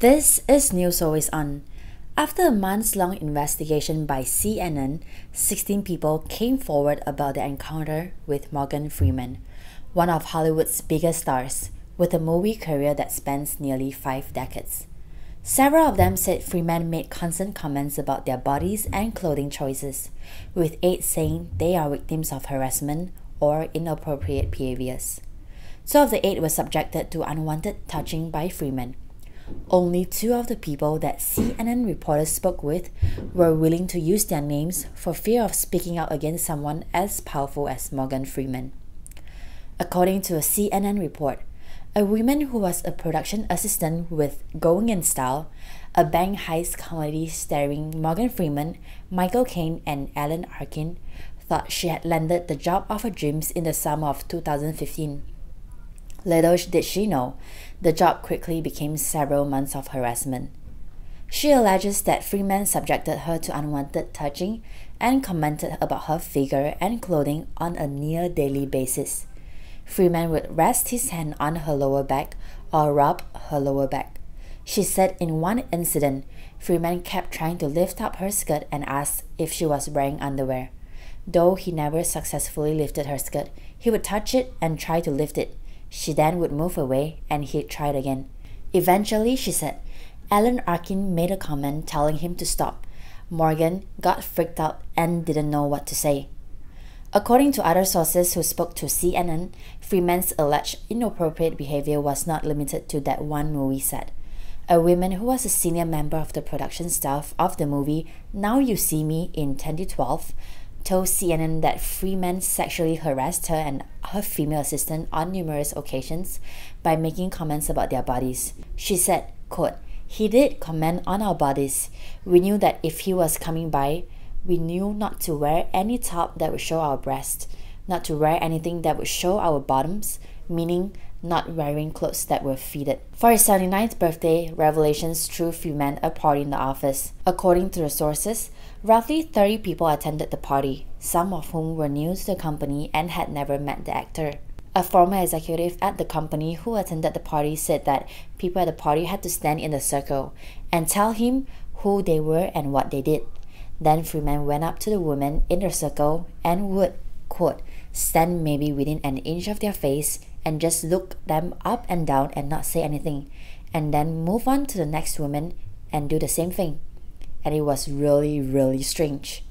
This is News Always On. After a months-long investigation by CNN, 16 people came forward about their encounter with Morgan Freeman, one of Hollywood's biggest stars, with a movie career that spans nearly 5 decades. Several of them said Freeman made constant comments about their bodies and clothing choices, with 8 saying they are victims of harassment or inappropriate behaviors. 2 of the 8 were subjected to unwanted touching by Freeman. Only 2 of the people that CNN reporters spoke with were willing to use their names for fear of speaking out against someone as powerful as Morgan Freeman. According to a CNN report, a woman who was a production assistant with Going in Style, a bank heist comedy starring Morgan Freeman, Michael Caine, and Alan Arkin, thought she had landed the job of her dreams in the summer of 2015. Little did she know, the job quickly became several months of harassment. She alleges that Freeman subjected her to unwanted touching and commented about her figure and clothing on a near-daily basis. Freeman would rest his hand on her lower back or rub her lower back. She said in one incident, Freeman kept trying to lift up her skirt and asked if she was wearing underwear. Though he never successfully lifted her skirt, he would touch it and try to lift it. She then would move away and he'd try it again. Eventually, she said, Alan Arkin made a comment telling him to stop. Morgan got freaked out and didn't know what to say. According to other sources who spoke to CNN, Freeman's alleged inappropriate behavior was not limited to that one movie set. A woman who was a senior member of the production staff of the movie Now You See Me in 2012 told CNN that Freeman sexually harassed her and her female assistant on numerous occasions by making comments about their bodies. She said, quote, "He did comment on our bodies. We knew that if he was coming by, we knew not to wear any top that would show our breasts, not to wear anything that would show our bottoms, meaning not wearing clothes that were fitted." For his 79th birthday, revelations threw Freeman a party in the office. According to the sources, roughly 30 people attended the party, some of whom were new to the company and had never met the actor. A former executive at the company who attended the party said that people at the party had to stand in a circle and tell him who they were and what they did. Then Freeman went up to the women in the circle and would, quote, stand maybe within an inch of their face and just look them up and down and not say anything, and then move on to the next woman and do the same thing. And it was really strange.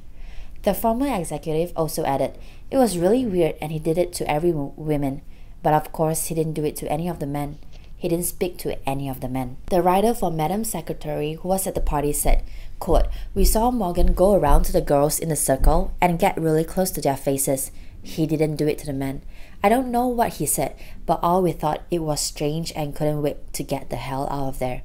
The former executive also added, it was really weird and he did it to every woman, but of course he didn't do it to any of the men. He didn't speak to any of the men. The writer for Madam Secretary who was at the party said, quote, "We saw Morgan go around to the girls in the circle and get really close to their faces. He didn't do it to the men. I don't know what he said, but all we thought it was strange and couldn't wait to get the hell out of there."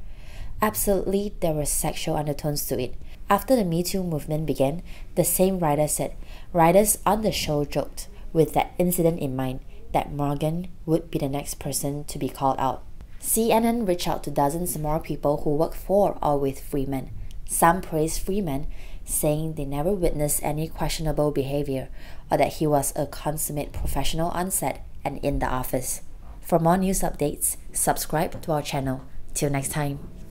Absolutely, there were sexual undertones to it. After the Me Too movement began, the same writer said, writers on the show joked, with that incident in mind, that Morgan would be the next person to be called out. CNN reached out to dozens more people who worked for or with Freeman. Some praised Freeman, saying they never witnessed any questionable behavior or that he was a consummate professional on set and in the office. For more news updates, subscribe to our channel. Till next time.